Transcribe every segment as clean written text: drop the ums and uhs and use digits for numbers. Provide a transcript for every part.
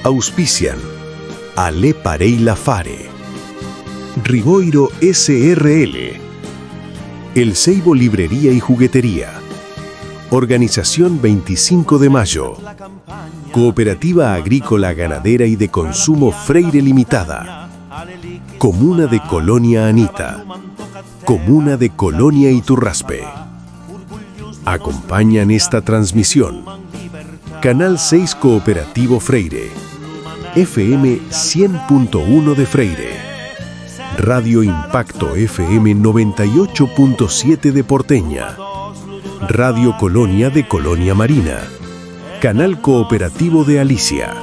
Auspician Ale Pareila Fare, Riboiro SRL, El Seibo Librería y Juguetería, Organización 25 de Mayo, Cooperativa Agrícola Ganadera y de Consumo Freire Limitada, Comuna de Colonia Anita, Comuna de Colonia Iturraspe. Acompañan esta transmisión Canal 6 Cooperativo Freire, FM 100.1 de Freire, Radio Impacto FM 98.7 de Porteña, Radio Colonia de Colonia Marina, Canal Cooperativo de Alicia.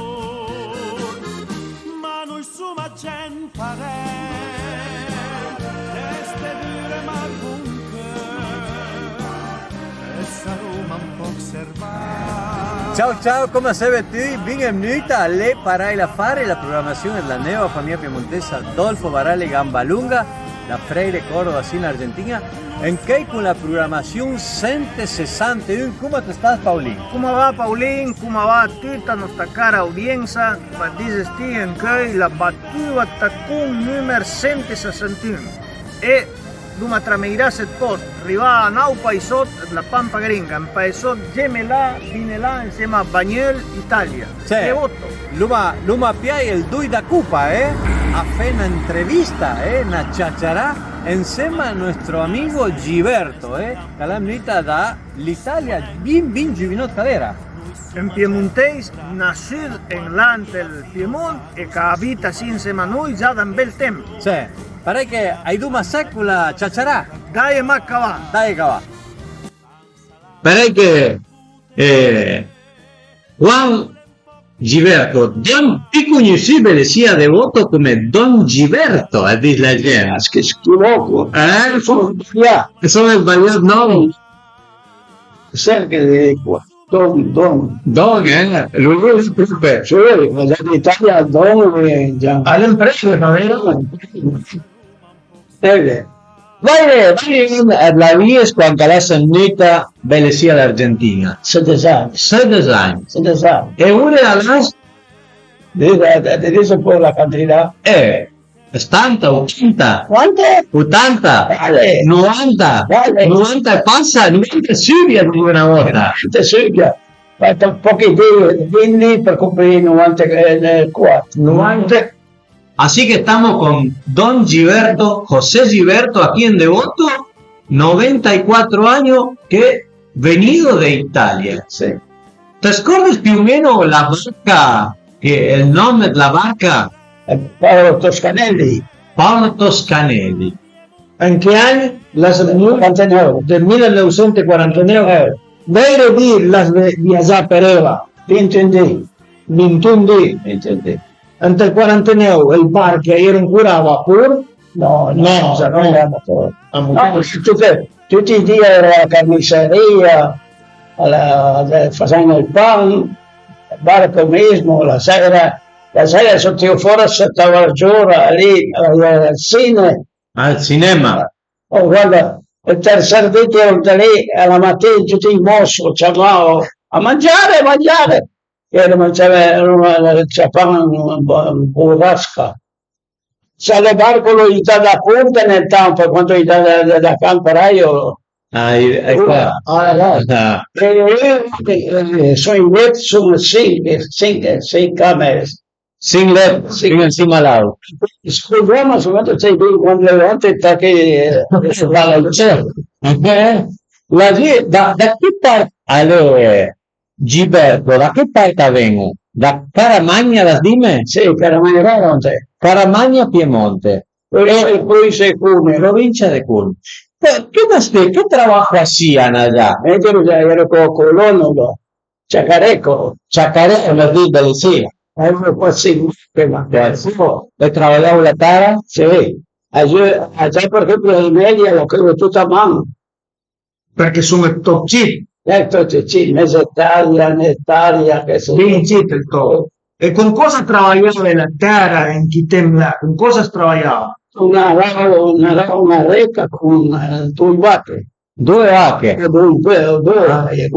Ciao ciao, come siete? Benvenuti alle Pareila Fare, la programazione della nuova famiglia piemontesa Adolfo Barale Gambalunga, da Freire Córdoba, in Argentina, en que con la programación 161. ¿Cómo estás, Paulín? ¿Cómo va, Paulín? ¿Cómo va tutta nostra cara audiencia? Va desistir en que la battuta tacun numero 161. E Duma trameirà set post, arrivà a nau paesot la Pampa Gringa, un paesot gemelà, vinelà, insieme a Bagnol, Italia. Sì. Devoto. Luma piai il dui da cupa, ha fatto una entrevista, una chachará, insieme a nuestro amigo Giberto, che la venuta dall'Italia, ben giuvinot cadera. Un piemontese nascido en l'Ant del Piemonte e che abita insieme a noi già da un bel tempo. Sì. Pare che hai due secula chachará. Dai Macavà. Dai cavà. Pare che Juan Giberto, Don riconoscibile sia devoto come Don Giberto a dir la gente. Che schifo. Sono sbagliato nome. Cerca di qua. Don. Lo vuoi sapere? Cioè, ma già in Italia Don già. All'impresa, ma vero? Vai, La via squancarà sannita belle sia l'Argentina. 7 anni. 7 anni. E E una delle adesso poi la cantità. 70, 80. Quante? 80, Vale. 90, Vale. 90 e passa, 90 Silvia di una volta. Silvia. Falta pochi anni per comprare 94. 90. Así que estamos con Don Giberto, José Giberto, aquí en Devoto, 94 años, que venido de Italia. Sì. ¿Te acuerdas più o meno la barca, que el nombre de la barca? Paolo Toscanelli. Paolo Toscanelli. In che anni? Del 1949. Vero di la viaggiare per Eva. 21 di. Entre il 49 il bar che era ancora a vapore? No, non era a vapore. Tutti i giorni era la carniceria, facendo il pan, il barco mesmo, la sera sortivo fuori, stava la giornata lì al cinema. Oh, guarda, il terzo dito ero lì, alla mattina tutti in mosso, chiamavo a mangiare. E mangiava burrasca. Se le barco lo dà da punta nel campo, quando gli dà da camperaio. Sono in letto, sono 6 camere. Sin encima al lado. Scusiamo, soltanto c'è quando le volte che va al cielo. Da che parte? Allora, Giberto, da che parte vengo? Da Caramagna, las dime? Sì, Caramagna Piemonte. Caramagna Piemonte. E poi sei Cuneo. Provincia de Cuneo. ¿Qué trabajo hacían allá? Ero colono, Chacareco, Chacareco, sí. ero così, ¿He trabajado la tara? sì. Allá, per esempio, in media lo credo tutta a mano. Perché sono top chip. Ecco, sì, Netalia, che sono. Bien chip el top. ¿Y con cosa trabajaba en la tara en Quitemla? ¿Con cosas trabajaba? Una reca con 2 vacche. 2 vacche. Due, uguale.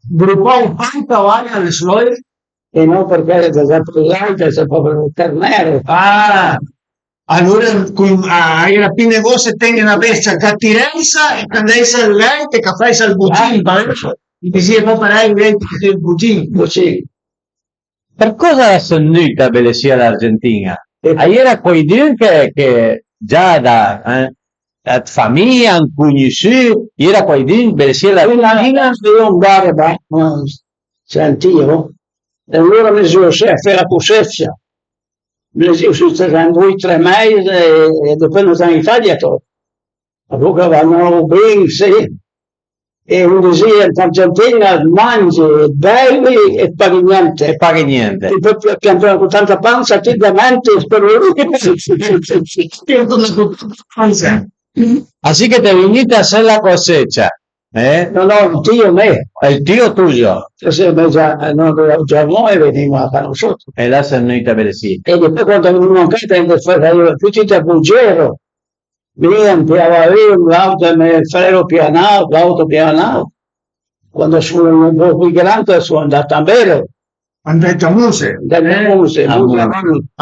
Gruppo un panta vale alle suoi? e non perché è sempre proprio il ternero. Ah, allora era più negocio tenere una bestia cattirenza e candenza il leite che fai al bucin, e si può parlare il bucin. Così. Per cosa la sonnuta bellezia l'Argentina? Era qualcuno che già da famiglia, un conosciuto, era qualcuno bellezia l'Argentina? Io un barba, sentivo, e allora mi sono fatto la cosecha. Mi sono stato 2-3 mesi e dopo non sono in Italia. Allora vanno bene, sì. E un desiderio in Argentina mangi, bevi e paghi niente. E paghi niente. E poi piantano con tanta panza, ti davanti e spero Así que te viniste a hacer la cosecha. No, il tío me. El tío tuyo. Entonces già noi venivamo a nosotros. E la sonnuta bellezia. E poi quando venivano a casa, tutti da Buggero, venivano, piavano l'auto pianavo. Quando sono un po' più grande sono andato a Vero. Andate a Muse. A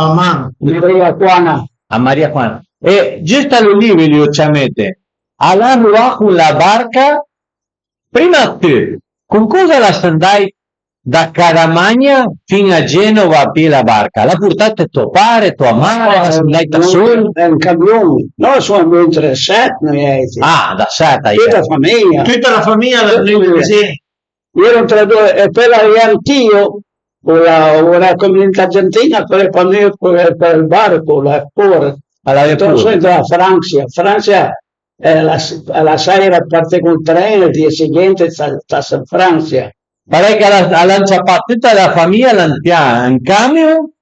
mano. A María Juana. Giusto all'Olivio Ciamete, all'anno con la barca, prima tu, con cosa la andai da Caramagna fino a Genova per la barca? La portate tuo padre, tua madre, la andai da solo? È un camion, no, sono 27 noi. Ah, da seta. Tutta la famiglia. Tutta la famiglia sì. Io tra due, e per l'antio, la comunità argentina, per il barco, la por. Entonces da Francia, a la sera parte con tren, el día siguiente estás en Francia. Pare che all'anciappa tutta la famiglia in camion,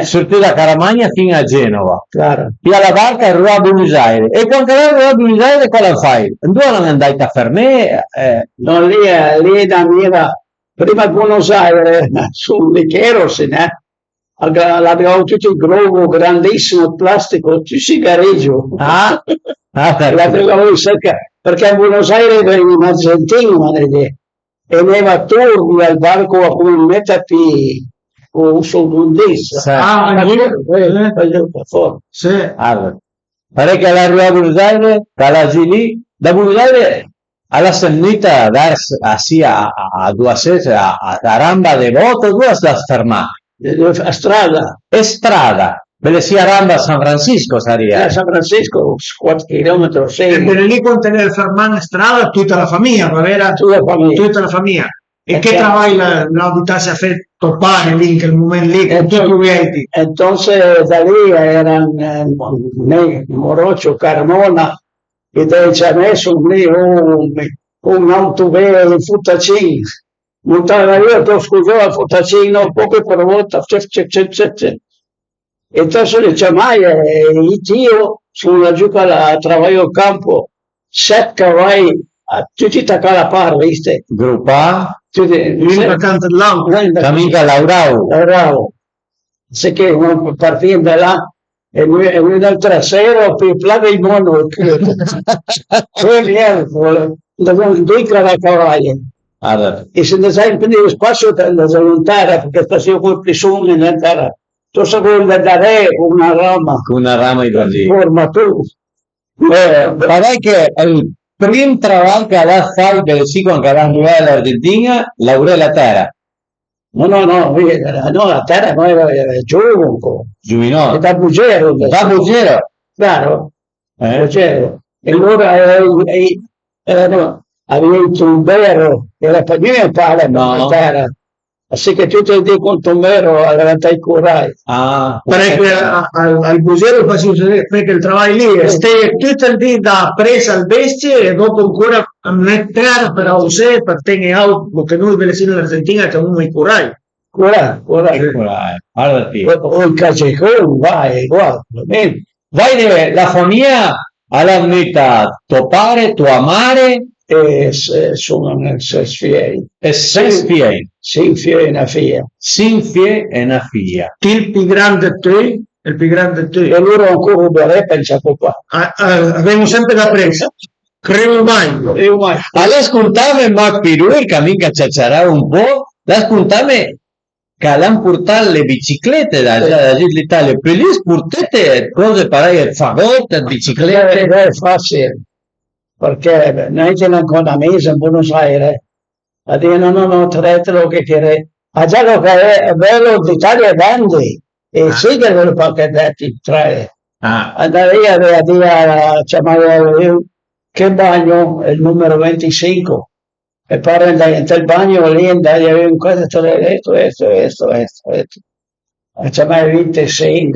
sortì da Caramagna fino a Genova. Claro. E alla barca arrivò a Buenos Aires. E quando arrivò a Buenos Aires cosa fai? Dove non andai a fermare? No, lì da mia, prima a Buenos Aires, sul Vicheros, l'abbiamo tutto il globo grandissimo plastico, tutti i cigareggio. L'abbiamo cerca, perché a Buenos Aires in Argentina e neva torni al barco a come metta o sudundessa. Sì. Pare che all'arrivo a Buenos Aires, lì, da Buenos Aires alla sennita así a 2 sese a Ramba de Boto, dove sta fermata? A strada. Strada. Bellezia Ramba a San Francisco sarebbe. A San Francisco, 4 chilometri. E per lì con tenere fermare in strada tutta la famiglia, ma era tutta la famiglia. E che lavoro l'abitasse a fare toppare lì in quel momento lì, con tutti i clienti? Entonces da lì erano Morocho, Carmona, e ci ha messo lì un autovero in Futtacin. Montava io, ti scusavo al Futtacino, poche per volta, e entonces le chiamai e io sono giù a lavorare al campo, 7 cavalli, tutti attaccati alla par, viste? Gruppa? Lui accanto all'auto. Amica Lauravo. Así que partiendo de là, e lui dal trasero, per plave il mondo, fue bien, due cavalli. E se ne sai più spazio per la volontà, perché facevo quel pressione nella terra. Tu sapevi dare una rama di forma tu. Pare che il primo lavoro che ha fatto per sì quando arrivò all'Argentina, lavorò la terra. No, la terra no, era giovane. Da Buggero. Claro. Buggero. E allora aveva il tumbero, era per me un palo, no. Terra. Así che tutto il tempo con tumbero all'avanti ai curai. Perché al Buggero faceva perché il lavoro lì, stai tutto il tempo da presa al bestie e dopo ancora a mettere per usare, per tenere auto, perché noi velocino all'Argentina che uno i curai. Curai. O il callejón, vai, guarda, bene. Vai la famiglia alla unità, tuo padre, tua madre, sono 6 figli. E 6 figli. 5 figli e una figlia. 5 figli e una figlia. Il più grande tu? E loro ancora vorrei pensare qua. Abbiamo sempre la presa. Credo mai. Allora ascoltame Mac Pirul, che mica ciacciarà un po', ascoltame che l'hanno portato le biciclette da l'Italia, per lì portate cose parecchie, fagotte, biciclette. È facile, perché noi teniamo ancora mese in Buenos Aires, a dire no, traetelo che quiere. Ah, già lo che è bello d'Italia vende, e sì che ve lo qualche detti trae. Andare via a dire, chiamare che bagno, il numero 25. E poi andai nel bagno lì, andai a un cosa, esto. E ci mai 26,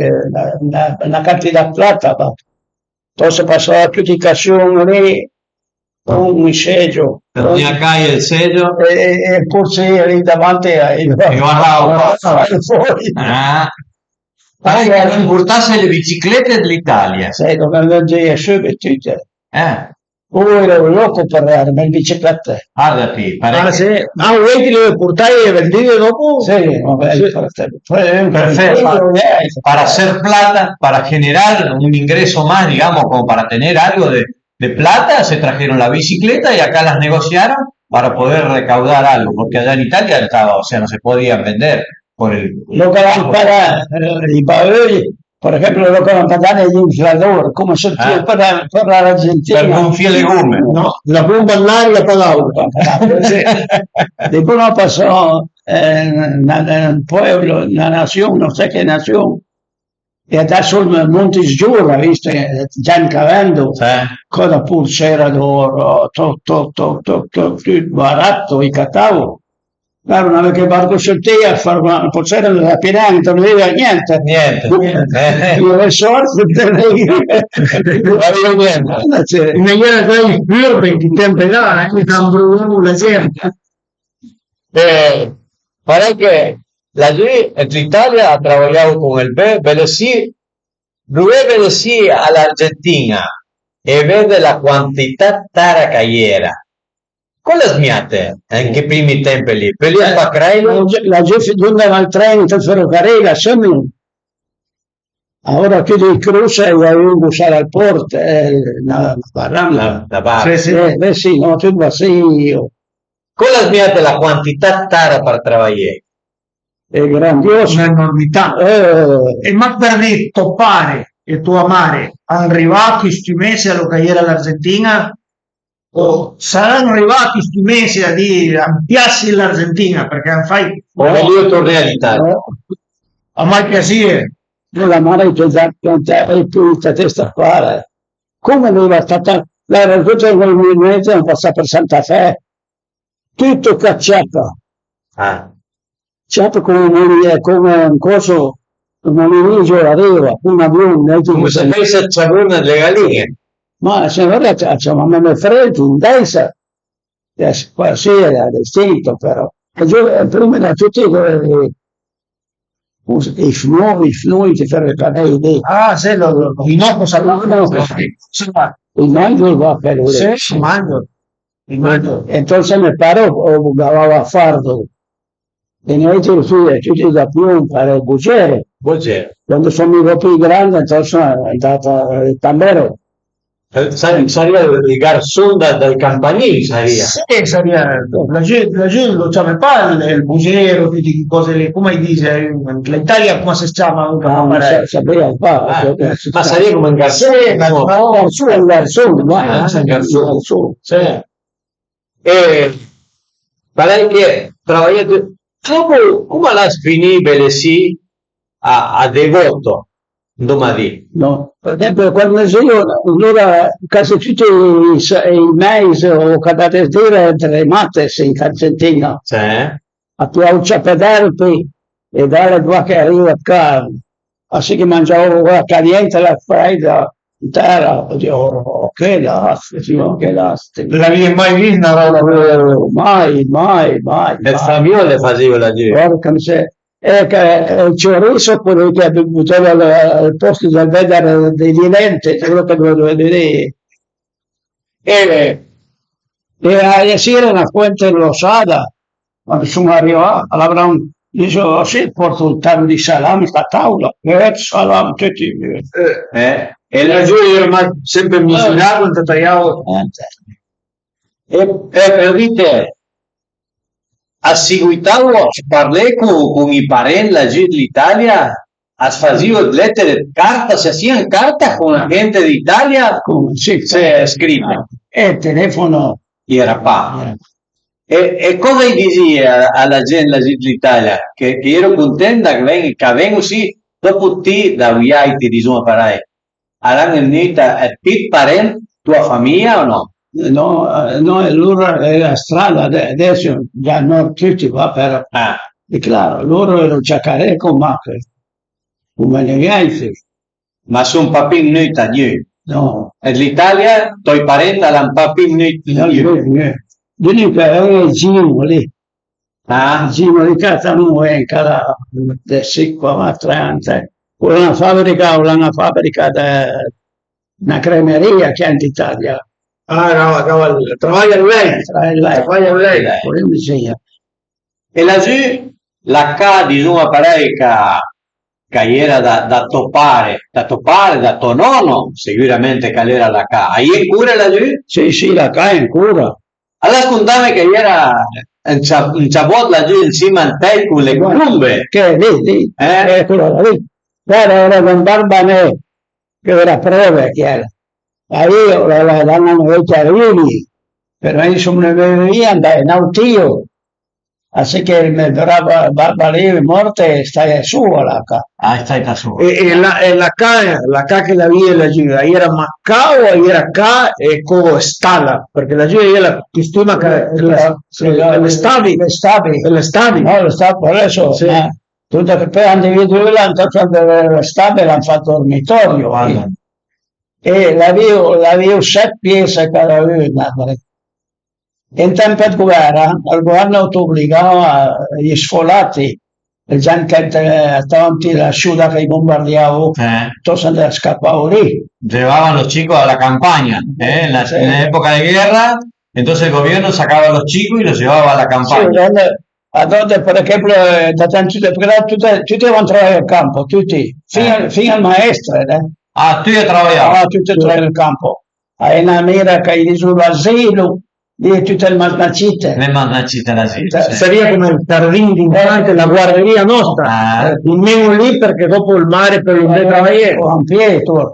una cantità plata, ma entonces pasaba applicación lì, un seggio. Tenía acá il seggio. E forse lì davanti ai guardavo fuori. Pare che non portasse le biciclette dell'Italia. Sai, dove andai subito. Ero loco per le biciclette. Guardati, Sì. Vedi le portai e vendevi dopo? Sì, perfecto. Para hacer plata, para generar un ingreso más, digamos, como para tener algo de plata, se trajeron la bicicleta y acá las negociaron para poder recaudar algo, porque allá en Italia estaba, o sea, no se podían vender por el... Lo que van para i paesi, por ejemplo, lo que van a pagar el inflador, como se tiene para la Argentina. Per gonfie legume. No, la bomba all'aria pagava. Después no pasó en un pueblo, una nación, no sé qué nación, e adesso il Monte Sgiura, visto, già cavando, cosa pur c'era d'oro, baratto, i catavo. Claro, una vez che il barco sortia a fare una pocera della Piranga, non aveva niente. Io le sorte non avevo niente. In maniera che in che tempo là, stanno la gente. Para que allí en Italia ha trabajado con el BLC, BLC a la Argentina e vede la quantità tara che era. Quale smiate anche i primi tempi lì? Per lì a Crailo? La gente andava al treno, il ferrocarrile, sempre. Ora che di cruce avevo buscare al porto, una barranda. Sì, no, tu vas io. Quale smiate la quantità tara per lavorare? È grandioso. Un'enormità. E ma per me toppare e tu amare, hanno arrivato questi mesi allo cagliere all'Argentina? O saranno arrivati questi mesi a dire ampliarsi l'Argentina perché non fai io tornei all'Italia a mai piacere la mare è più testa a fare come aveva stata la raccolta del movimento non passa per Santa Fe tutto cacciato come un coso come un inizio arriva un avione come se fosse c'aveva le galline. Ma se non facciamo me freddo in destra, sì, era distinto però. Prima da tutti i fnui che ferrocarrili lì. Sì, i no salvano. Il mango va per lui. Sì, il mango. Entonces me paro jugaba a fardo. E noi ci fui tutti da più para il bucero. Quando sono più grande, entonces è andato il tambero. Salía el garzón del campanil, salía. Sì, salía. La gente lo chiama il bucero, tutte cose lì, come dice, l'Italia come si chiama? Ma salía come un garzón. Il garzón. Para que trabajé, ¿cómo las finibili sì a devoto? Domani. No, per esempio quando io allora quasi tutti i mesi o cada dire entre mates in Argentina a piaucia pederpi e dare due che arriva qua così che mangiavo la caliente la fredda intera che lasti l'avevi mai vista mai il Fabio le faceva la gente il chorizo quello che buttava al posto del vedere dei lenti quello che dovevo vedere e a sera una fuente rosada quando sono arrivato all'avrò detto sì porto un tanto di salame a tavola salame tutti e la gioia era sempre misurato tagliavo e per dite ha seguitato a parlare con i parenti laggiù dell'Italia? Ha fatto lettere, carta, si hacían cartas con la gente d'Italia? Sì, Se scrive. E telefono. Y era pa. E cosa gli dici alla gente laggiù dell'Italia? Che ero contenta che vengo sì, dopo te da Viaiti di Zuma Parai. Avranno unita a tutti parenti, tua famiglia o no? No, loro era strada, adesso già non tutti va però. È chiaro, loro erano giacareco, ma come gli altri. Ma sono papini noi italiani. No. E l'Italia, i tuoi parenti hanno papini noi italiani. Lì che è Gino lì. Gino di Catania è cada de 5 anni. Una fabbrica una cremeria che è in Italia. No, trabaja en lei. E laggiù la K di Zuma Pareca che era da toppare, da tonono, sicuramente che era la K. Ahí in cura laggiù? Sì, la K è in cura. Allora contame che era un ciabot laggiù insieme al tè con le colombe. Che è lì, quello lì. Era con Barbanè, che era prove che era. Ahí la hanno hecho a Rini, pero ahí sobrevivían en Nautillo. Así que me duraba Barbalí morte, sta su acá. Sta da su. E la K che la via laggiù, era Macca o era K e co Stala? Perché laggiù era costuma che le stavi. No, le stavi, per adesso. Sì. Tutto che poi hanno dividuto le stavi l'hanno fatto dormitorio. Guarda. E l'avevo 7 piezze cada una. In tempo di guerra, il governo obbligava gli sfolati, le gente che stavano lasciata che bombardiavano, tutti scappavano lì. Llevaban los chicos a la campaña, en la época de guerra, entonces el gobierno sacaba a los chicos y los llevaba a la campaña. A donde, per esempio, tutti devono trovare il campo, tutti, fino al maestro. Tú ya trabajabas. Tutti e tre nel campo. A una mera che hai sull'asilo, di tutte le malnacite. Le malnacite l'asilo. Seria come il Tarlin d'infante, la guarderia nostra. Almeno lì perché dopo il mare per il travagliere. Con Pietro.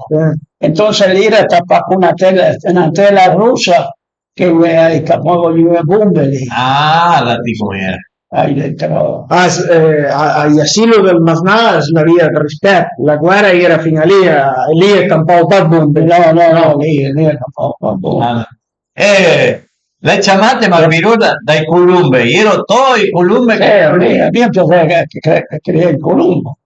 Entonces lì era tappato una tela russa che hai capato di bombe lì. La tipo era. Ahí dentro. Agli asilo del Masnas la via del rispetto, la guerra era fino lì è campato per bombe. No, lì è campato per bombe. Le chiamate Malvirò dai Columbe, ero i Columbe che... a me piace che crea il Columbo.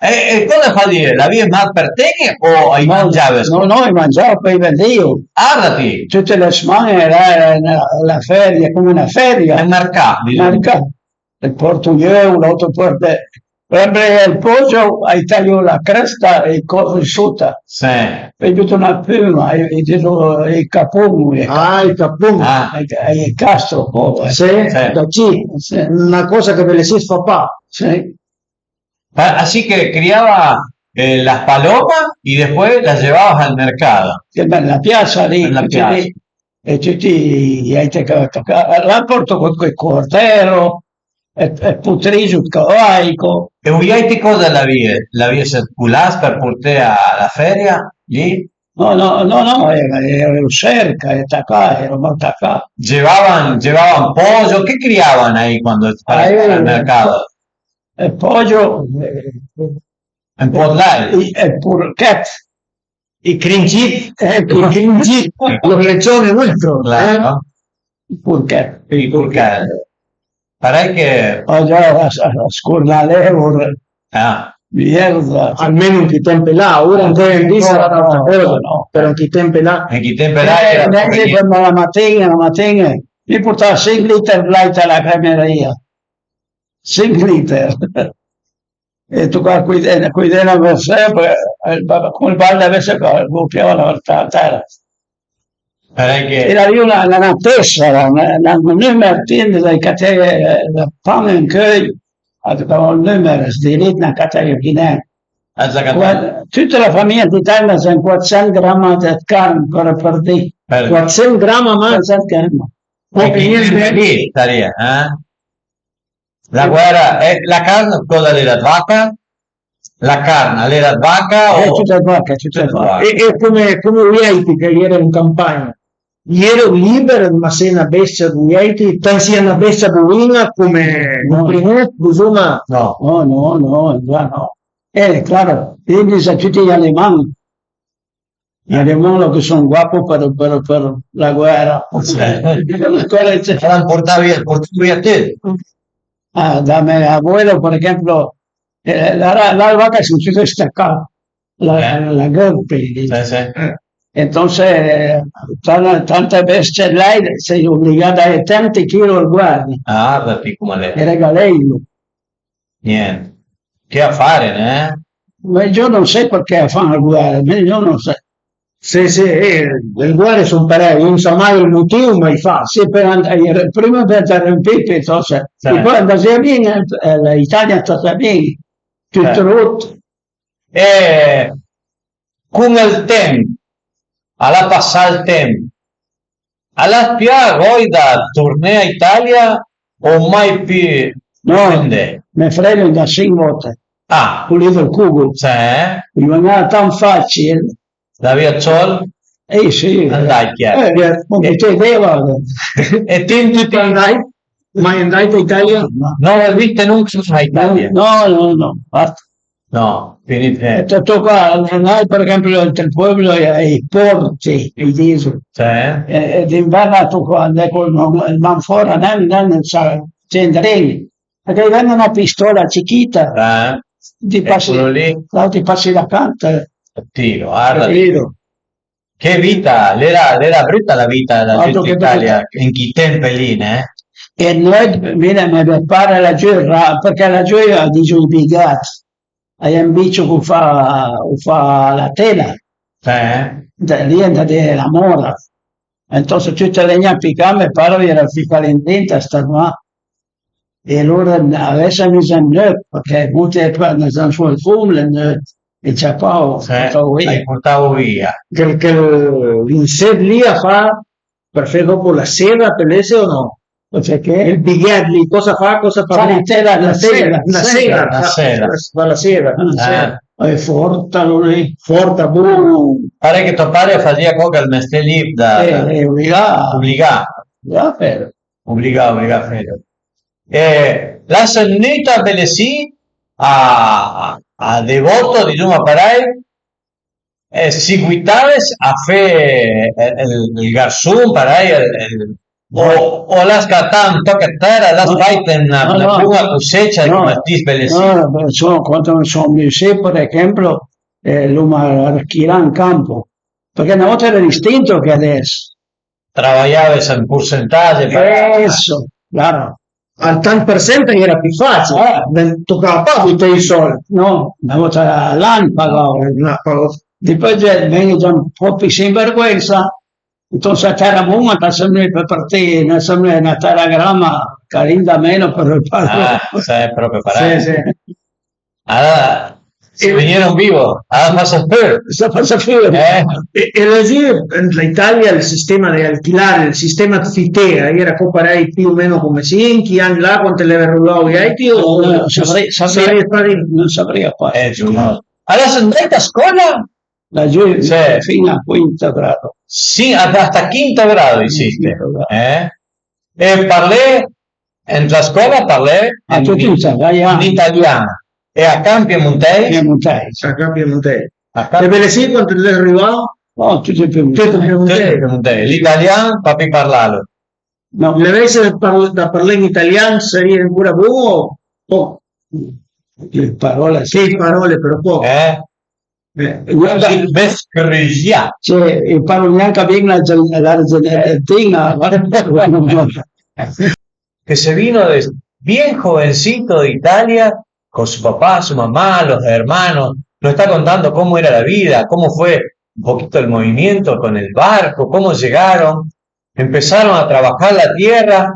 E cosa fa dire? La via mal per te o hai mangiato? No, mangiavo poi vendevo. Arrati! Tutte le settimane era la feria, come una feria. Il mercato. Il portuguese, l'altro porta. Prende il pollo, hai tagliato la cresta e il crisciuta. Sì. Hai tutta una piuma, hai detto il capone. Il capone. Il castro. Sì. Da G. Una cosa che ve le si fa pa. Sí. Así que criaba las palomas y después las llevabas al mercado. En la piazza lì. En la piazza. E tutti hai là porto quel cordero, e putriso cavallo. E uiaiti cosa la via circulás per portare alla feria lì? No, ero cerca, ero molto acá. Llevaban pollo, ¿qué criaban ahí cuando para el mercado? El pollo, En Podlai. el purquet, I cringit, los lechones nuestros. Claro. il purquet. Porque para que Oggi a scornalevo, mierda. Almeno in che tempi là, ora ancora in lì sarà un'altra cosa, però in che tempi là. en qué tempo era La mattina, mi portava 6 litri light alla cremeria. 5 litri. E tu qua qui dentro sempre, come il ballo avesse gonfiava la terra. para que Era lì una tessera, non è Martin dai catene, la pane in cueil, aveva un numero, di lì una catena Guinea. Tutta la famiglia d'Italia sono 400 grammi di carne ancora per dì. 400 grammi ma 400 grammi. aquí estaría, La guerra, la carne cosa l'era vacca? La carne l'era vacca o... Tutte le vacche, tutte le vacche. E come Uieti che era in campagna. Ero libero, ma se una bestia di Uieti, sia una bestia buona come No. prima, insomma, No. No, ya no. Claro, ellos a tutti gli alemani. Gli alemani che sono guapos per la guerra. Eran por via te. Da mi abuelo, por ejemplo, las vacas se han destacado, la golpe. Sì, sì. Entonces, tante veces lei sei obbligata a tanti chilo al guardia, Ah, guarda come lei. era galello. Niente. Che affare, eh? Ma io non so perché fanno il guardia, io non so. Sì, le guerre sono parecchie, non so mai il motivo, ma fa. Sì, prima per interrompere, entonces, Sì. e poi andava bene, l'Italia è stata bene, tutto rotto. E con il tempo, alla passare il tempo, alla spia voi da tornare a Italia o mai più No, prende? mi frego da 5 volte, Ah, pulito il cubo, c'è? mi veniva tan facile. Da via Ciol? Sì, Andai, chiaro. come te vedeva. E te tutti andai? Mai andai in Italia? No, Non l'hai vista nunca a Italia? no, basta. No, finite. Tocca andare per esempio il pueblo ai porti, i diesel. C'è? D'inverno tocca andare con il manfora, non sa, c'entrare. Perché vende una pistola chiquita, ti passi, Eccolo lì. ti passi la canta. Tiro, guarda. Capito? Che vita, l'era brutta la vita da Altro gente che Italia, in chi tempo lì, eh? E noi, mira, mi pare la gioia, perché la gioia dice i pigati. Hai un bicio che fa la tela, rientra della mora. Entonces tutte le mie piccate mi pare che era ficcare in dente a star qua. E allora adesso mi sembra perché molte quando sono sul fumo e c'è qua Hai portato via. che l'insert lì a fa per fare dopo la sera per lese o no? Perché il biglietto lì cosa fa la sera La sera. fa la sera è forte lì forte buono Pare che tuo padre faceva cosa al mestiere lì da obbligato Fredo. La sonnita Belesì a devoto di Duma Parai seguitaves a fe il garzón Parai o las catan toca terra las faiten la prima cosecha come dis Belesì. No, quando sono sé, per esempio, lo alquilano in campo, perché una volta era distinto che adesso. Trabajabas en porcentaje. Eso, claro. Al tanto per cento era più facile, toccava poco i soldi, no? Una volta all'anno pagavo. Poi venne già un po' più sinvergüenza, entonces a terra buona, sempre per partire, una terra grama, carinda meno per il pago. Proprio para. Sì. Allora, se vinieron vivos, ahora pasa peor. E così in Italia il sistema di alquilare, il sistema fitea, era comparare più o meno come Sinchi, anni là, quante le verrò e hai più, non saprei fare. Allora, se andai a scuola? La giù fino a quinto grado. Sì, hasta quinto grado hiciste. E parlé, en la scuola parlé in italiano. E a Campi Piemontese? A Campi Piemontese. E Belesì quando è arrivato? No, tutti Piemontese. L'italiano, papi parlalo. No, le veci da parlare in italiano sarebbe ancora buono o le parole? Sì, parole però poco. Guarda, cioè, parlo neanche bene l'Argentina. Que se vino bien jovencito de Italia con su papá, su mamá, los hermanos, nos está contando cómo era la vida, cómo fue un poquito el movimiento con el barco, cómo llegaron, empezaron a trabajar la tierra.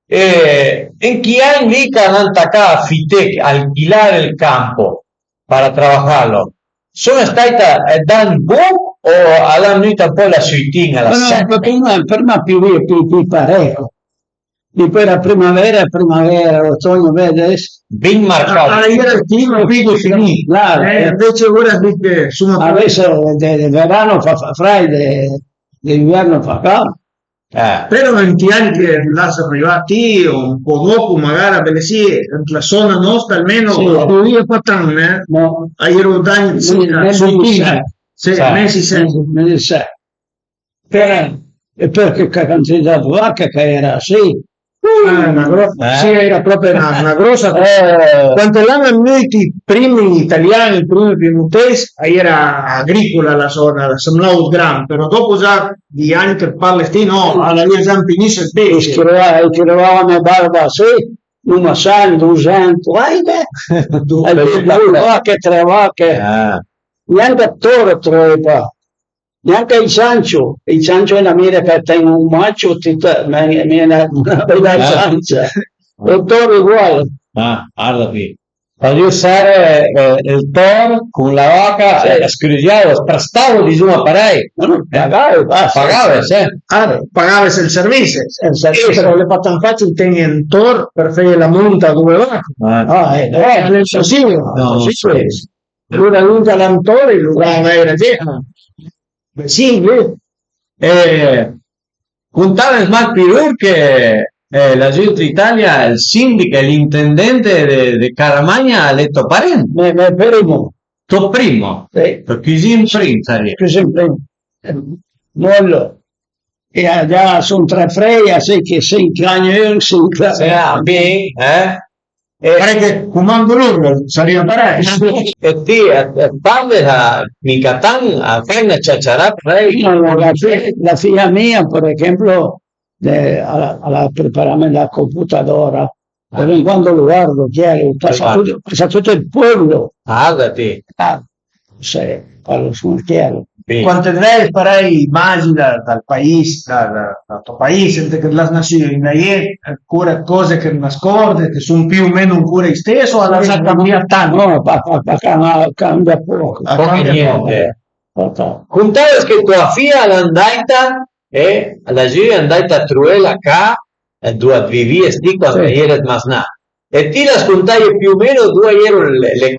En Kian Lica acá Fitec, alquilar el campo para trabajarlo. ¿Son staita dan boom o hanno unito un po' la suitina, la per me più parejo. e poi la primavera, otoño, vedes. Ben marcado. Ahí era el clima pico finì, claro. Invece ora che a veces de verano fa freddo, de inverno fa caldo. Però anche là sono arrivati un po' dopo, magari a sì, la zona nostra almeno io ho fatto no. A Irodani mesi sei. E perché candidato vacca che era sì. Sì, era proprio una grossa. Quando l'hanno venuti i primi italiani, i primi piemontesi, era agricola la zona, la sembrava gran, però dopo già di anni che parli, no, alla mia già finisse il pesce. Chiedevamo a barba, sì, una sal, 200, vai beh, che tre vacche, neanche attore trova. Neanche il Sancho in America tiene un macho, una bella sancia, il toro uguale. Guarda qui. Voglio usare il toro con la vaca, scriviamo, prestavo di giù a parei. Pagava, sì. Pagava il servizio. Il servizio, le fatto infatti il tieni in toro per fare la monta come vaca. Così. Allora lunga l'antore, lunga la sì, contava Smart Pirur che la gente d'Italia, il sindaco e l'intendente di Caramagna ha detto parente. Primo. Tu primo? Sì. Così in prima. Così in prima. Mollo. E già sono 3 freie, sai che 5 anni, 5 anni. Sì, Perché comando loro sarebbe parecchio. E ti parli a Micatan a fare ciacciarà la figlia mia, per esempio, alla preparare la computadora, quando lo guardo, passa tutto il pueblo. Sì, parlo sul chiaro. Quante lei farei immagini dal paese, dal tuo paese, che la nazione, ancora cose che nasconde, che sono più o meno ancora stesso, o alla cambia tanto? No, cambia poco. Niente. Contare che tua figlia l'andaita e la gente è andata a trovare qua e due vivi e sti quando ieri masnà. E ti raccontai più o meno due ieri le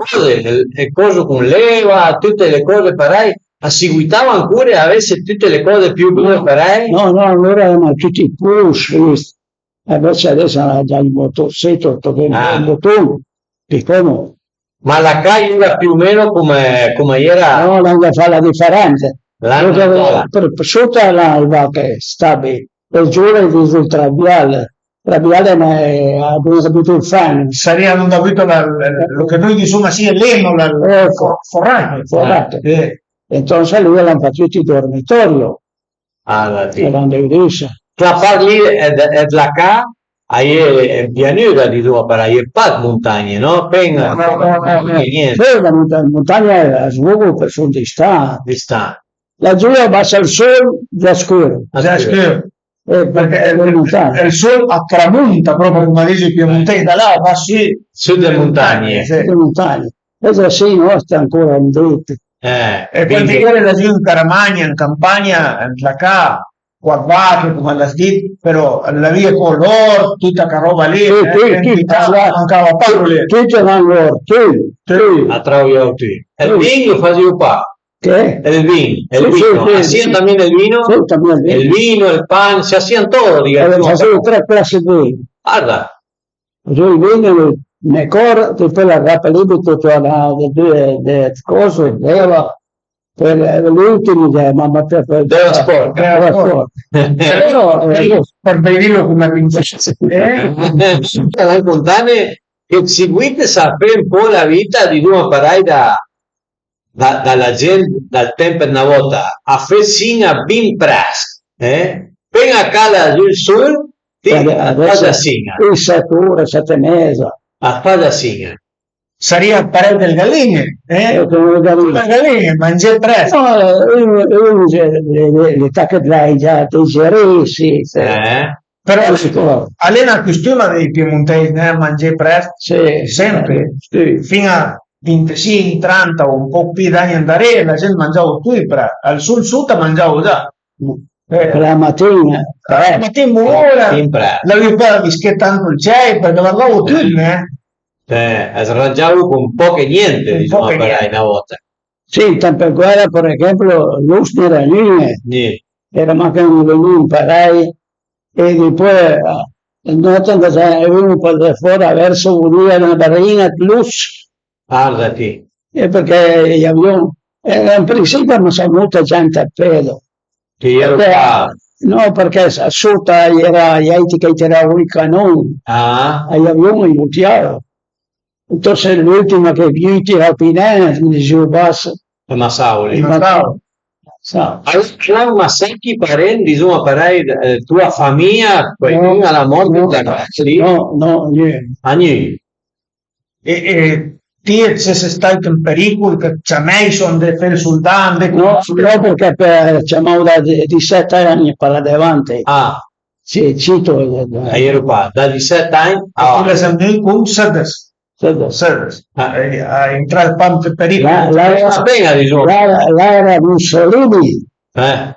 cose con leva, tutte le cose parai. A seguitavo ancora avesse tutte le cose più buone per lei? No, allora erano tutti i push, invece adesso ha già il motorsetto, il motore, piccolo. Ma la calle era più o meno come era? No, non fa la differenza. Sotto l'alba che sta bene, per giuro il trabiale. Trabiale ha avuto il fan. Sarebbe avuto lo che noi diciamo sia l'emo, forrato. Entonces lui l'hanno fatto tutti i dormitori. La parli è la ca, è pianura di due per è pas montagne, no? Penga. La montagna è svuoto per sul distante. La giuria bassa il sole, già scuro. Perché è il sole a tramonta proprio come dice il piemontese, da là va su delle montagne. Adesso sì, no, sta ancora in dritto. E quando ieri la gente in Caramagna, in campagna, la ca, guardate come la dit, però la via con l'oro, tutta che roba lì, mancava parole. Tutti hanno l'oro, tutti. A trovo tutti. E il vino facevo qua. Che? El vino. Hacían también el vino. Sí, también el vino, el pan, se hacían todo, digamos. Hacían 3 clases de vino. Guarda. Yo el vino mejor, después la rapa libre, de cosas, leva, per l'ultimo, mamma della sport. Però, per benino come princesa. La contane che seguite sapere un po' la vita di due parai dalla gente dal tempo una volta a Fessina bin pras appena accade il sul a Fadasina 7 ore 7 mesi a Fadasina sarebbe parere del galline le galline mangia presto le tacche dry già sì però è una questione dei piemontesi mangiare presto sempre fino a 25, 30 o un po' più di anni andare, la gente mangiava tutto, al sud mangiavo già. la mattina. La mattina buona, Sempre. la vi fare la bischetta anche il c'è, perché guardavo tutti, Sraggiavo con poco e niente, Con diciamo, poco e per niente. una volta. Sì, per quella, per esempio, l'uscio era lì, Sì. eravamo venuti imparai e poi noto che è venuto per fuori verso una barrina plus Guardati. perché gli abbiamo in principio non c'è molta gente a pedo Che ero perché, qua. no perché sotto era gli altri che tiravano i canoni Ah, agli abbiamo aiutato entonces l'ultimo che più tirava pinene mi diceva basta ma Sauli. sa Allora, ma senti parenti, insomma, tua famiglia, poi prima la morte da lì? no niente. Agni. E ti se sei stato in pericolo, che ci ha messo per soldati, No, perché siamo da 17 anni per davanti. Ah, Sì, cito. ero qua, da 17 anni le sempre con Serdes. A entrare il pan per pericolo. Spega, diciamo. L'era Mussolini, Eh,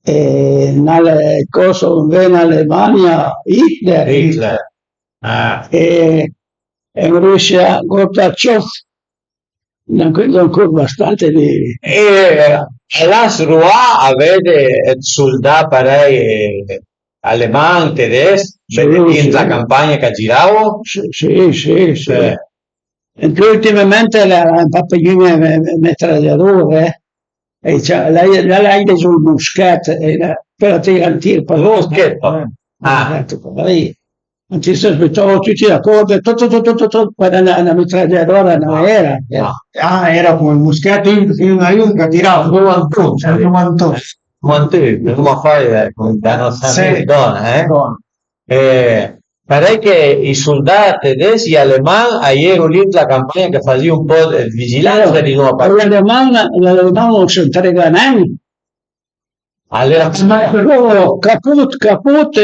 e nel coso in Alemania Hitler, Ah, e in Russia Gorbaciov. Ancora bastante di... las Rua avete soldato parei alemán, tedesco, Sì, in la sì. campagna che giravo? Sì. E più ultimamente la papagina metragliatore, e lei ha sul muschetto, per tirare il tiro. Muschetto? Ah. Non ci si aspettava tutti d'accordo, tutto, poi una metragliatora non era. Era come il muschetto in che tirava 91. Come fai con la nostra donna, pare che i soldati tedeschi e alemani ieri lì la campagna che faceva un po' di vigilanza di nuovo. L'Alemano non si entrega neanche. Caput,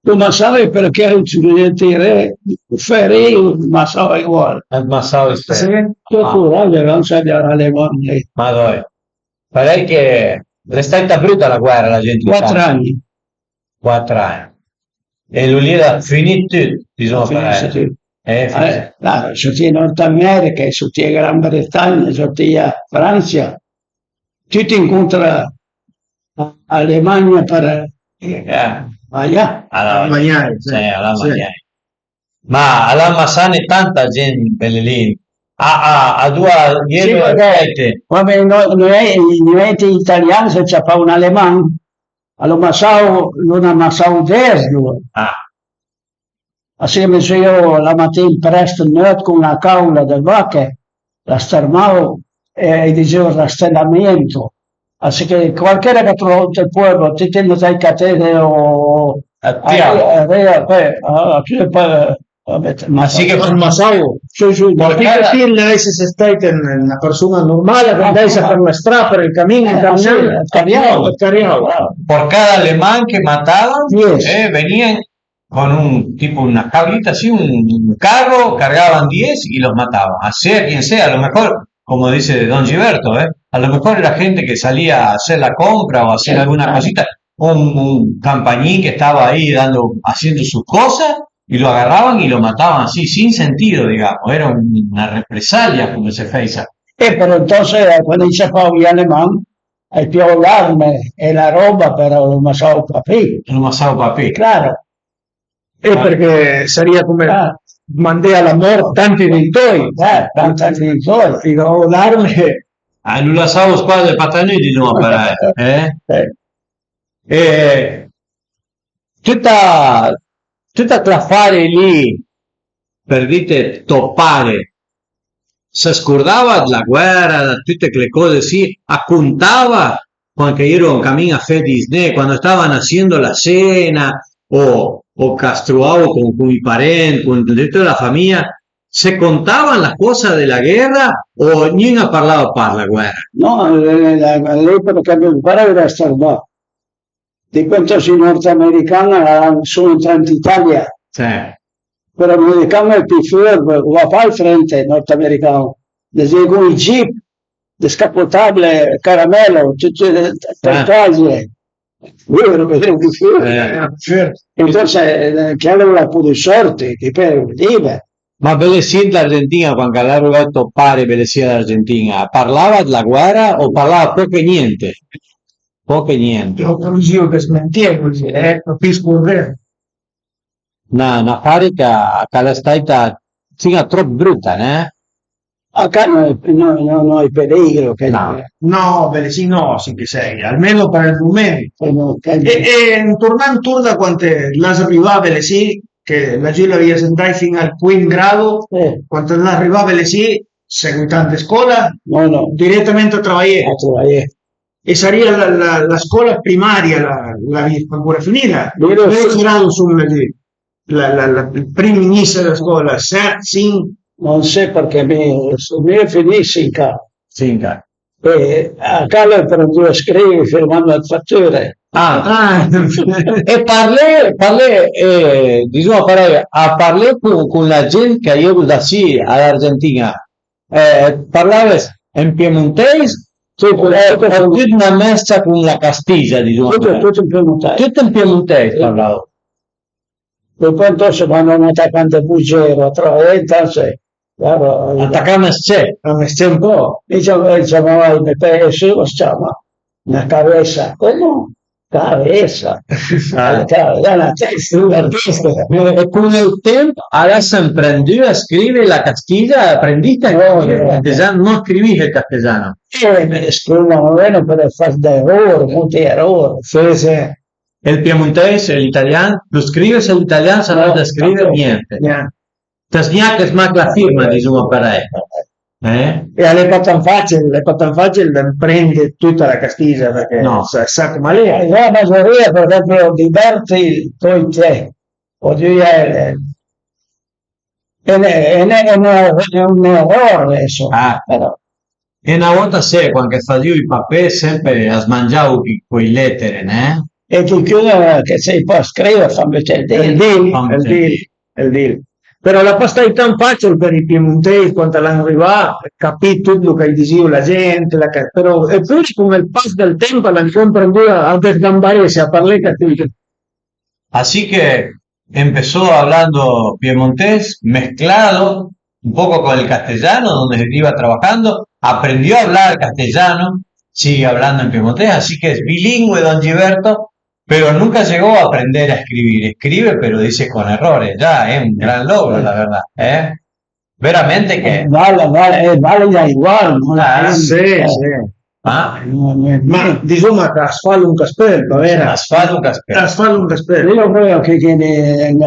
tu ma sai perché ci dire ferì, ma sa uguale. Ma so Non sai alemano. ma dai. Pare che è stata brutta la guerra, la gente. 4 anni. 4 anni. E lui ha finito tutto, bisogna fare. Sono in Nord America, sono in Gran Bretagna, sono in Francia. Tutti incontrano Alemania per allá. Alla Magnai, sì, alla Magnai. Ma alla Massane tanta gente belle lì. A due Sì, perché noi italiani se c'è un alemán, non ammassavo 10. Assieme se io la mattina presto con una caula del vacche, la stermavo e dicevo rastellamento. Así que cualquiera que trova il pueblo, ti tiene dai catene o Ma sì che con Masao. Perché lei se sei stata una persona normale, che lei sa per la strada, per il cammino, por cada alemán que mataban, Yes. venían con un tipo, una cabrita así, un carro, cargaban 10 y los mataban. A sea quien sea, a lo mejor, como dice Don Gilberto, a lo mejor era gente que salía a hacer la compra o a hacer alguna cosita, un campañín que estaba ahí haciendo sus cosas y lo agarraban y lo mataban así, sin sentido, digamos. Era una represalia como se fece. Pero entonces cuando dice Pablo alemán, hay più l'arme e la roba per lo masao papì. Lo masao papì. Claro. perché sarebbe come mandare alla morte tanti dei tuoi. Tanti dei tuoi. Dico, l'arme. Non la so squadra patani di nuovo per tutta l'affare lì per dite toppare si scordava della guerra, tutte quelle cose sì, accontava quando ero in cammino a fe Disney, quando stavano haciendo la cena o castruavo con i parenti, con tutta la famiglia, se contaban las cosas de la guerra o niño parlava per la guerra. No, all'epoca che mio padre era stato di quantos norteamericani sono entrati in Italia. Sì. Pero americano è più furbo, va poi al frente norteamericano. Desde con i jeep, descapotable, caramello, tutte le case. Io non vedevo più entonces che aveva pure sorte che perdeva. Ma Belesì d'Argentina, cuando ha arrivato pare Belesì d'Argentina, parlava della guerra o parlava poco e niente? Poco e niente. Io così che smentia così, capisco bene. Una farica che è stata troppo brutta, né? Acá no hay peligro. Que No, Belesì no, sí que sei, almeno per il momento. E tornando da quando l'arrivava a Belesì, che la Gila havia sentat fino al quinto grado, quando l'arrivava a Belesì, seguitante scuola, no, direttamente a lavorare. E sarebbe la scuola primaria, la ancora finita. Io grado sul il primo inizio della scuola, 7, non so perché mi finisce in casa. Cinca. E acá lo apprendi a scrivere firmando le fatture. E parlé, diciamo, a parlé con la gente che io da sì all'Argentina. Parlava in piemontese, una mescia con la Castiglia, diciamo. Tutto in piemontese. Tutto in piemontese parlavo. E poi entonces quando un attaccante buggero entonces, claro, Attaccare a me un po', y llamaba el MPS, los llama, una cabeza, ¿cómo? Cabeza, la testa, una testa. E con il tempo adesso apprendi a scrivere la Castiglia, apprendiste il castellano, non scrivi il castellano. Me scrivono bene per fare errori, molti errori. Sì. Il piemontese, l'italiano, lo scrive se l'italiano se non da scrivere niente. Te sgnacca smac la firma, diciamo per lei. E alle tan facile prende tutta la Castiglia perché No. sa come lei. La mayoría, por ejemplo, diverti, poi c'è. Oggi è un errore eso. Però. E una volta se, quando facevo i papè, sempre smangiavo quei lettere, né? E chi chiude che sei può scrivere, fammi il deal. Però la pasta è tan facile per i piemontesi quando l'hanno arrivato, capì tutto che diceva la gente, però è più come il passo del tempo l'hanno comprendido a desgambarse, a parlare cattivo. Así que empezó hablando piemontés, mezclado un poco con el castellano, donde se iba trabajando, aprendió a hablar castellano, sigue hablando en piemontés, así que es bilingüe don Gilberto, pero nunca llegó a aprender a escribir. Escribe, pero dice con errores, ya, es un gran logro, la verdad, Veramente que... Vale da igual, no? Sì. Ah, Ma insomma, asfalto un castello, va bene? asfalto un castello. Asfalto un castello. Io credo che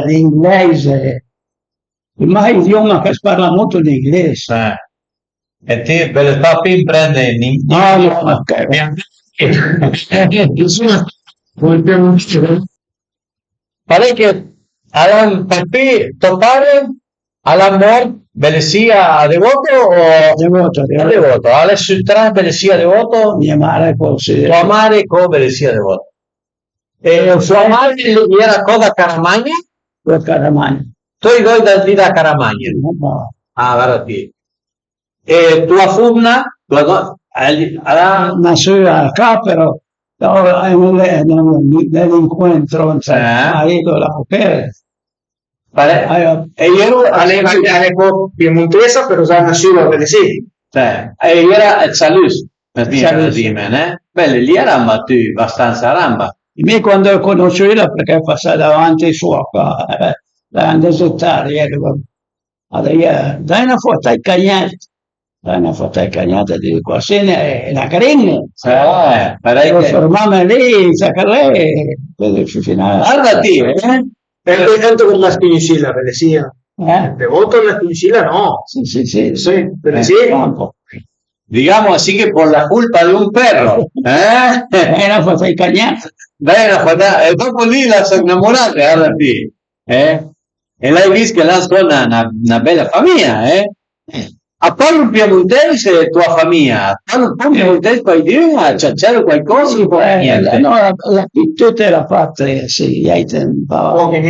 l'inglese, ma è idioma che si parla molto di inglese. E te, per il papin prende in Pare que Alan Papi topare Alan Mort Belesia Devoto o Devoto. Alex Sultran Belesia Devoto. Mia madre Tu amare con Belesia Devoto. E su amare era cosa Caramagna? Caramagna. Tu doi da Caramagna. Ah, guarda. E tua fumna? Ma sua capero. Nell'incontro marito la mujer. E io ero piemontesa, però già nascevo a Belesì. E era il Salus, per dire, Beh, lì era abbastanza ramba. Me quando ho conosciuto perché passava davanti sua qua, la desertare, dai una foto ai cagnati. Una foto al cagnata di qua, è la carina. Lo fermava lì, lei, Guardati, Pero tanto con la spinicilla, Belesia. Devoto en la spinicilla, no. Sí, Belesia. Digamos así que por la culpa de un perro. Era foto al cagnata. E dopo lì la sono innamorata, guardati. E lei visto che la sono una bella famiglia, A parlo un piemontese tua famiglia, parlo un piemontese poi dire c'era qualcosa niente. No, tutte la parte, sì, Poche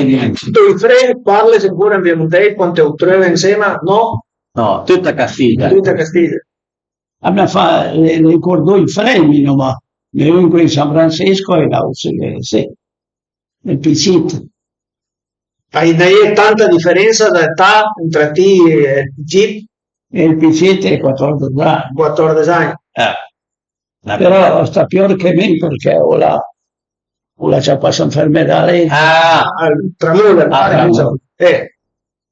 niente. Tu Fred parli sicuro in piemontese quando te trovi insieme? No? No, tutta Castiglia. Tutta Castiglia. A me fa, le ricordò il Fremino, ma Comunque in San Francisco e la UCLS, il PCIT. Ahí no hay tanta diferencia de edad entre ti y el PCIT, E il PCIT è 14 anni. 14 años. Però sta peor que me porque la chapas enfermedades. Al Tramula,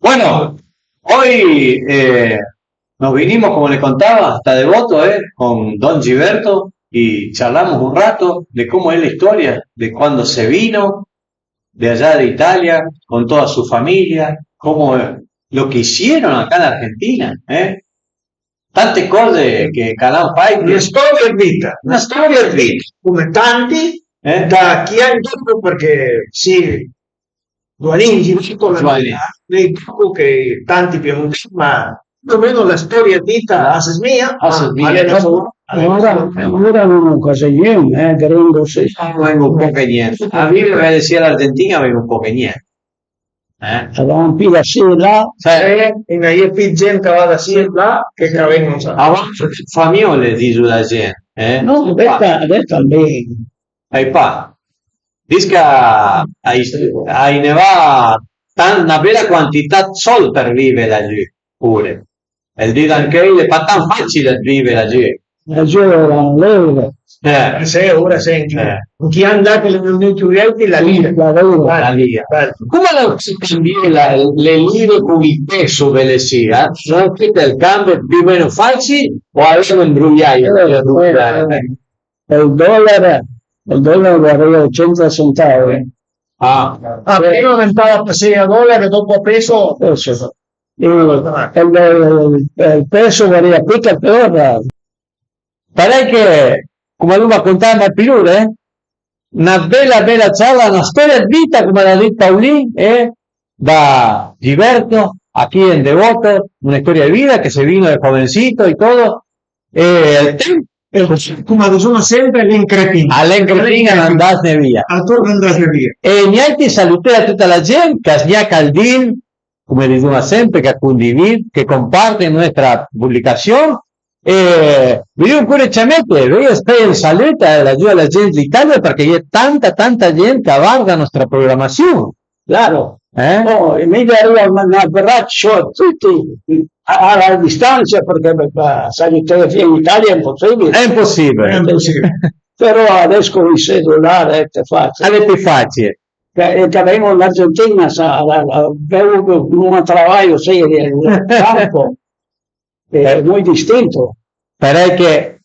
Bueno, hoy nos vinimos, como le contaba, hasta Devoto, con Don Gilberto, y charlamos un rato de cómo es la historia, de cuando se vino de allá de Italia, con toda su familia, cómo lo que hicieron acá en Argentina, tante cose che Canal Fight, una storia vita, una storia vita, come tanti, da chi ha indotto perché sì, Duaningi, nei che tanti piemontesi, ma più o meno la storia vita a mia, Ahora no cose niente, gringo sì. vengo un po' che niente. A mí me decía la Argentina, vengo un po' che niente. Avevamo più da sì là, e in ahí più gente che va da sì e là che vengono. Avanti, famiole, dice la gente. no, detta almeno. Ai pa. Disca ai ne va una bella quantità solo per vivere laggiù, pure. E dire anche le fa tan facile vivere laggiù. Laggiù erano l'euro. Sì, ora senti. Chi ha andato le Uniti Unite la lira. La lira. Come si cambia le lire con il peso delle sia? Sono tutte il cambio più o meno falsi o avevano imbrugliato? Il dollaro valeva 80 centavoli. Prima aumentava a 6 dollari, dopo a peso. Il peso varia più peor. Pare che, come lui mi contava a Pirule, una bella charla, una storia di vita, come l'ha detto Paulín, da Gilberto, aquí en Devoto, una historia de vida que se vino de jovencito y todo. Come dicono sempre, all'incretina andarsene via. Attorno andarsene via. E niente, saluté a tutta la gente que hacía Caldín, come dicono sempre, que condivid, que comparte nuestra publicación. Vi un cuore ciamete, io spero saluta l'aiuto alla gente d'Italia perché c'è tanta gente che guarda la nostra programmazione. Claro. Emilia arriva a abbraccio tutti alla distanza perché salutare in Italia è impossibile. È impossibile. Però adesso il cellulare è facile. È più facile. Che abbiamo l'Argentina, avevo un lavoro serio in campo, è molto distinto. Però che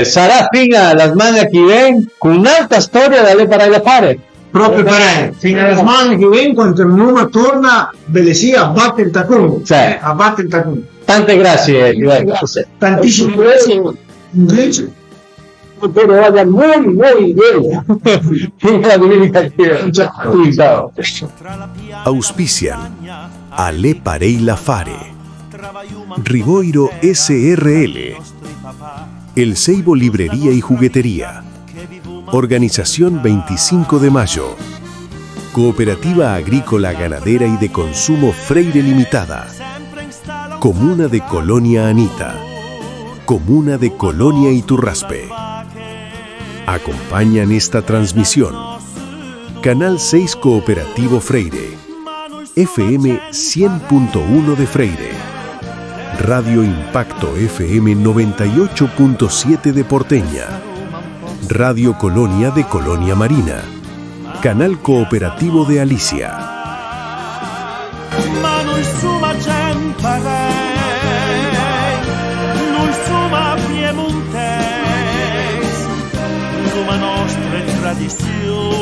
sarà fino alla settimana che viene con un'altra storia da lei per fare. Proprio per fino alla settimana che viene, quando uno torna, Belesia abbatte il taccuno. Abbatte il taccuno. Tante grazie. Tantissime grazie. Invece, pero vaya muy bien. Ciao. Auspician Ale Pareila Fare, Riboiro SRL, El Seibo Librería y Juguetería, Organización 25 de Mayo, Cooperativa Agrícola Ganadera y de Consumo Freire Limitada, Comuna de Colonia Anita, Comuna de Colonia Iturraspe. Acompañan esta transmisión Canal 6 Cooperativo Freire, FM 100.1 de Freire, Radio Impacto FM 98.7 de Porteña, Radio Colonia de Colonia Marina, Canal Cooperativo de Alicia. Tradizione